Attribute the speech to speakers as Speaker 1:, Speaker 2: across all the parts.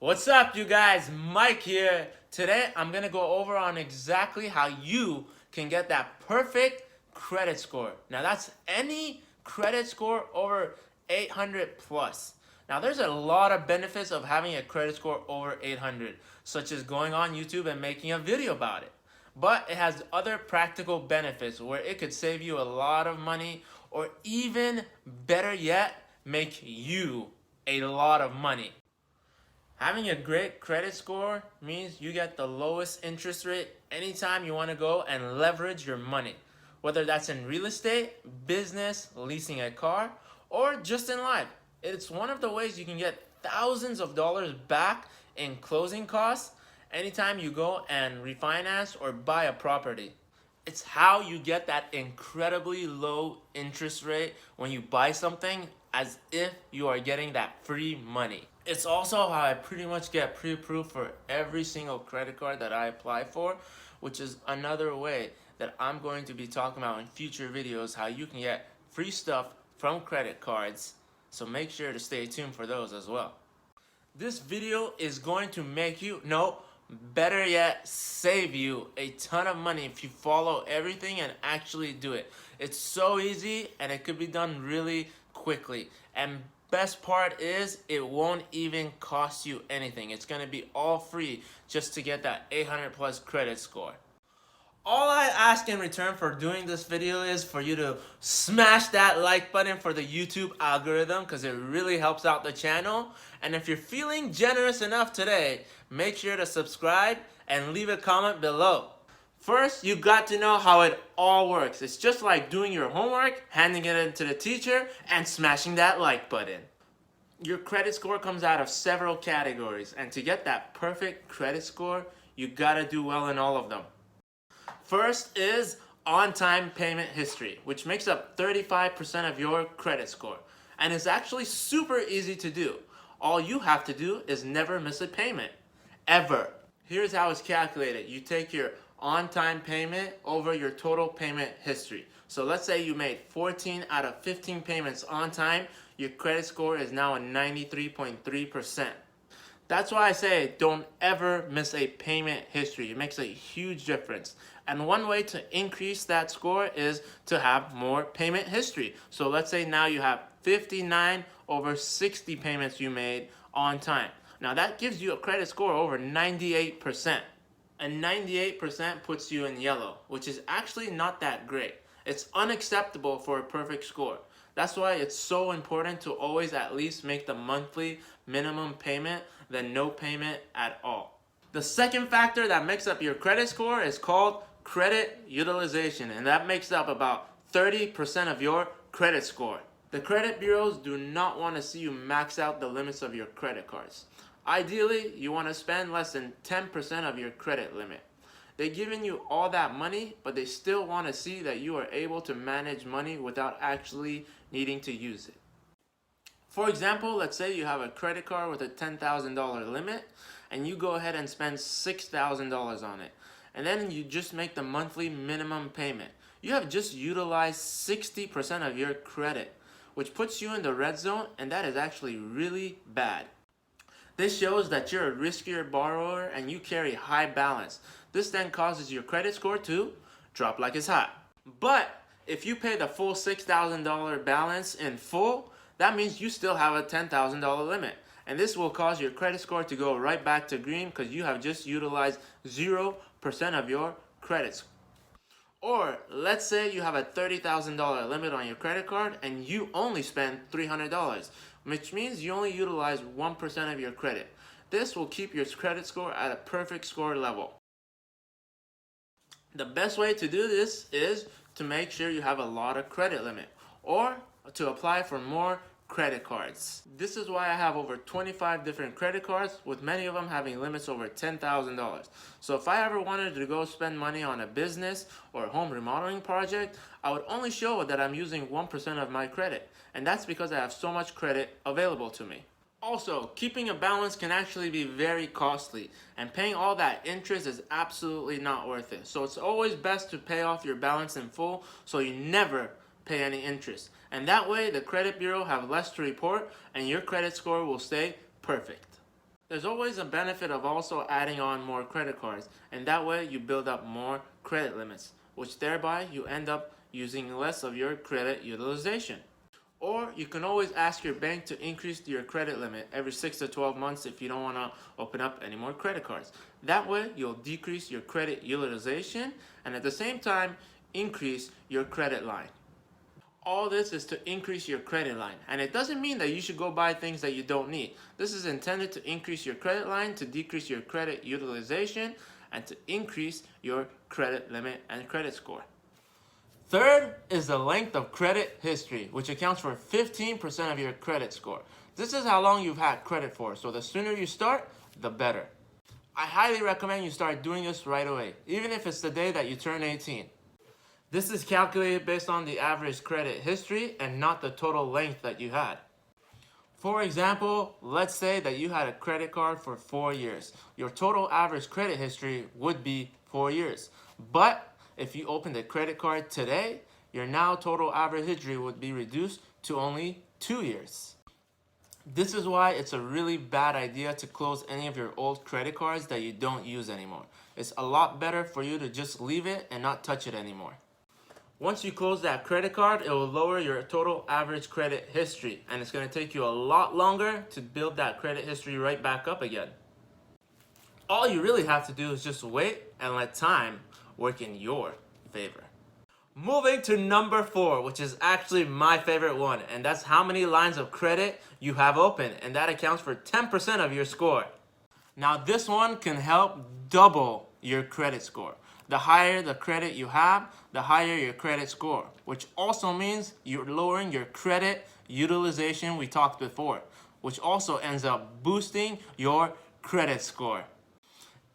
Speaker 1: What's up, you guys? Mike here. Today I'm gonna go over on exactly how you can get that perfect credit score. Now that's any credit score over 800 plus. Now there's a lot of benefits of having a credit score over 800, such as going on YouTube and making a video about it. But it has other practical benefits where it could save you a lot of money, or even better yet, make you a lot of money. Having a great credit score means you get the lowest interest rate anytime you want to go and leverage your money. Whether that's in real estate, business, leasing a car, or just in life. It's one of the ways you can get thousands of dollars back in closing costs anytime you go and refinance or buy a property. It's how you get that incredibly low interest rate when you buy something, as if you are getting that free money. It's also how I pretty much get pre-approved for every single credit card that I apply for, which is another way that I'm going to be talking about in future videos, how you can get free stuff from credit cards. So make sure to stay tuned for those as well. This video is going to make you, no, better yet, save you a ton of money if you follow everything and actually do it. It's so easy and it could be done really quickly. And best part is it won't even cost you anything. It's going to be all free just to get that 800 plus credit score. All I ask in return for doing this video is for you to smash that like button for the YouTube algorithm, because it really helps out the channel. And if you're feeling generous enough today, make sure to subscribe and leave a comment below. First, you got to know how it all works. It's just like doing your homework, handing it in to the teacher, and smashing that like button. Your credit score comes out of several categories, and to get that perfect credit score, you gotta do well in all of them. First is on-time payment history, which makes up 35% of your credit score. And it's actually super easy to do. All you have to do is never miss a payment, ever. Here's how it's calculated. You take your on-time payment over your total payment history. So let's say you made 14 out of 15 payments on time, your credit score is now a 93.3%. That's why I say don't ever miss a payment history. It makes a huge difference. And one way to increase that score is to have more payment history. So let's say now you have 59 over 60 payments you made on time. Now that gives you a credit score over 98%. And 98% puts you in yellow, which is actually not that great. It's unacceptable for a perfect score. That's why it's so important to always at least make the monthly minimum payment than no payment at all. The second factor that makes up your credit score is called credit utilization, and that makes up about 30% of your credit score. The credit bureaus do not want to see you max out the limits of your credit cards. Ideally, you want to spend less than 10% of your credit limit. They're giving you all that money, but they still want to see that you are able to manage money without actually needing to use it. For example, let's say you have a credit card with a $10,000 limit and you go ahead and spend $6,000 on it. And then you just make the monthly minimum payment. You have just utilized 60% of your credit, which puts you in the red zone, and that is actually really bad. This shows that you're a riskier borrower and you carry high balance. This then causes your credit score to drop like it's hot. But if you pay the full $6,000 balance in full, that means you still have a $10,000 limit. And this will cause your credit score to go right back to green because you have just utilized 0% of your credit score. Or let's say you have a $30,000 limit on your credit card and you only spend $300, which means you only utilize 1% of your credit. This will keep your credit score at a perfect score level. The best way to do this is to make sure you have a lot of credit limit, or to apply for more credit cards. This is why I have over 25 different credit cards, with many of them having limits over $10,000. So if I ever wanted to go spend money on a business or a home remodeling project, I would only show that I'm using 1% of my credit. And that's because I have so much credit available to me. Also, keeping a balance can actually be very costly, and paying all that interest is absolutely not worth it. So it's always best to pay off your balance in full so you never pay any interest. And that way the credit bureau have less to report and your credit score will stay perfect. There's always a benefit of also adding on more credit cards, and that way you build up more credit limits, which thereby you end up using less of your credit utilization. Or you can always ask your bank to increase your credit limit every 6 to 12 months if you don't want to open up any more credit cards. That way you'll decrease your credit utilization and at the same time increase your credit line. All this is to increase your credit line, and it doesn't mean that you should go buy things that you don't need. This is intended to increase your credit line, to decrease your credit utilization, and to increase your credit limit and credit score. Third is the length of credit history, which accounts for 15% of your credit score. This is how long you've had credit for, so the sooner you start, the better. I highly recommend you start doing this right away, even if it's the day that you turn 18. This is calculated based on the average credit history and not the total length that you had. For example, let's say that you had a credit card for 4 years. Your total average credit history would be 4 years. But if you opened a credit card today, your now total average history would be reduced to only 2 years. This is why it's a really bad idea to close any of your old credit cards that you don't use anymore. It's a lot better for you to just leave it and not touch it anymore. Once you close that credit card, it will lower your total average credit history, and it's going to take you a lot longer to build that credit history right back up again. All you really have to do is just wait and let time work in your favor. Moving to number 4, which is actually my favorite one, and that's how many lines of credit you have open, and that accounts for 10% of your score. Now this one can help double your credit score. The higher the credit you have, the higher your credit score, which also means you're lowering your credit utilization we talked before, which also ends up boosting your credit score.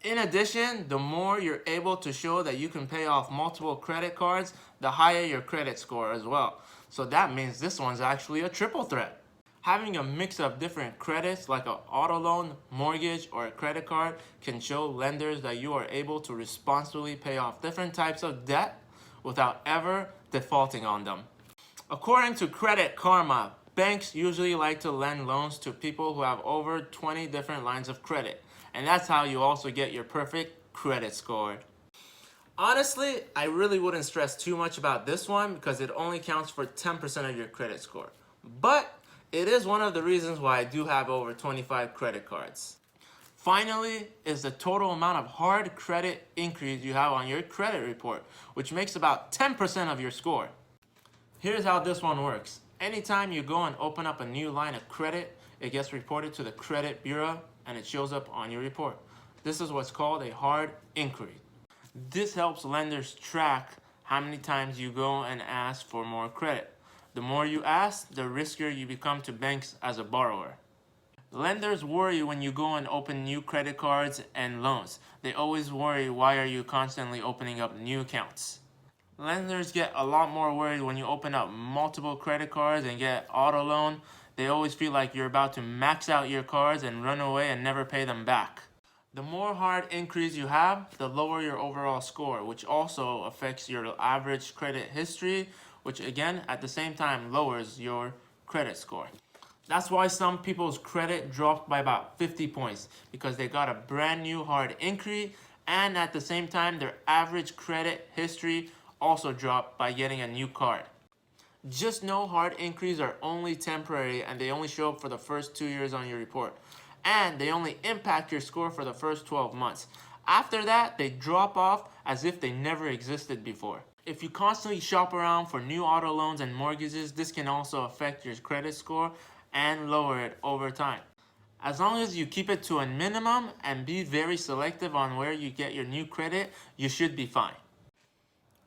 Speaker 1: In addition, the more you're able to show that you can pay off multiple credit cards, the higher your credit score as well. So that means this one's actually a triple threat. Having a mix of different credits like an auto loan, mortgage, or a credit card can show lenders that you are able to responsibly pay off different types of debt without ever defaulting on them. According to Credit Karma, banks usually like to lend loans to people who have over 20 different lines of credit, and that's how you also get your perfect credit score. Honestly, I really wouldn't stress too much about this one because it only counts for 10% of your credit score. But it is one of the reasons why I do have over 25 credit cards. Finally is the total amount of hard credit increase you have on your credit report, which makes about 10% of your score. Here's how this one works. Anytime you go and open up a new line of credit, it gets reported to the credit bureau and it shows up on your report. This is what's called a hard inquiry. This helps lenders track how many times you go and ask for more credit. The more you ask, the riskier you become to banks as a borrower. Lenders worry when you go and open new credit cards and loans. They always worry, why are you constantly opening up new accounts? Lenders get a lot more worried when you open up multiple credit cards and get auto loan. They always feel like you're about to max out your cards and run away and never pay them back. The more hard inquiries you have, the lower your overall score, which also affects your average credit history, which again, at the same time, lowers your credit score. That's why some people's credit dropped by about 50 points, because they got a brand new hard inquiry, and at the same time, their average credit history also dropped by getting a new card. Just know hard inquiries are only temporary, and they only show up for the first 2 years on your report. And they only impact your score for the first 12 months. After that, they drop off as if they never existed before. If you constantly shop around for new auto loans and mortgages, this can also affect your credit score and lower it over time. As long as you keep it to a minimum and be very selective on where you get your new credit, you should be fine.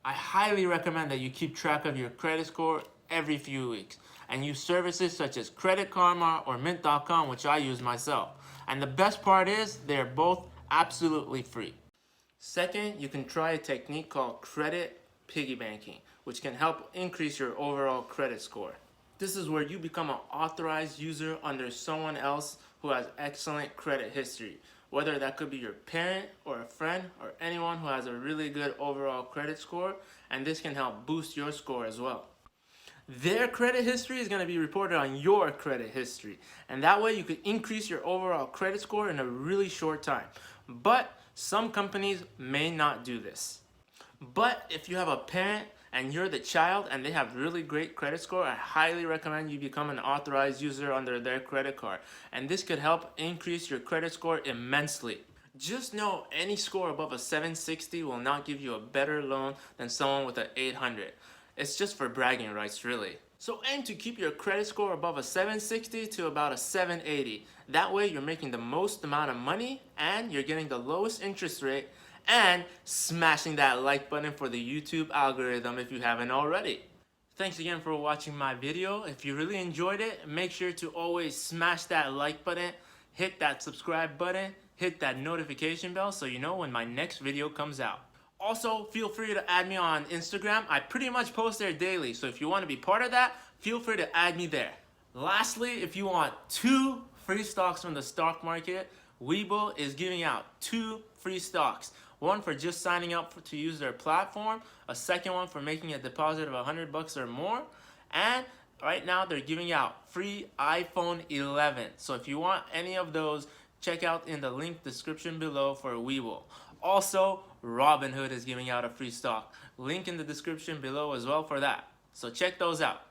Speaker 1: I highly recommend that you keep track of your credit score every few weeks and use services such as Credit Karma or Mint.com, which I use myself. And the best part is they're both absolutely free. Second, you can try a technique called credit piggy banking, which can help increase your overall credit score. This is where you become an authorized user under someone else who has excellent credit history, whether that could be your parent or a friend or anyone who has a really good overall credit score, and this can help boost your score as well. Their credit history is going to be reported on your credit history. And that way you could increase your overall credit score in a really short time. But some companies may not do this. But if you have a parent and you're the child and they have really great credit score, I highly recommend you become an authorized user under their credit card. And this could help increase your credit score immensely. Just know any score above a 760 will not give you a better loan than someone with an 800. It's just for bragging rights, really. So aim to keep your credit score above a 760 to about a 780. That way you're making the most amount of money and you're getting the lowest interest rate and smashing that like button for the YouTube algorithm if you haven't already. Thanks again for watching my video. If you really enjoyed it, make sure to always smash that like button, hit that subscribe button, hit that notification bell so you know when my next video comes out. Also, feel free to add me on Instagram. I pretty much post there daily, so if you want to be part of that, feel free to add me there. Lastly, if you want 2 free stocks from the stock market, WeBull is giving out 2 free stocks. One for just signing up to use their platform, a second one for making a deposit of $100 or more, and right now they're giving out free iPhone 11. So if you want any of those, check out in the link description below for WeBull. Also, Robinhood is giving out a free stock. Link in the description below as well for that. So check those out.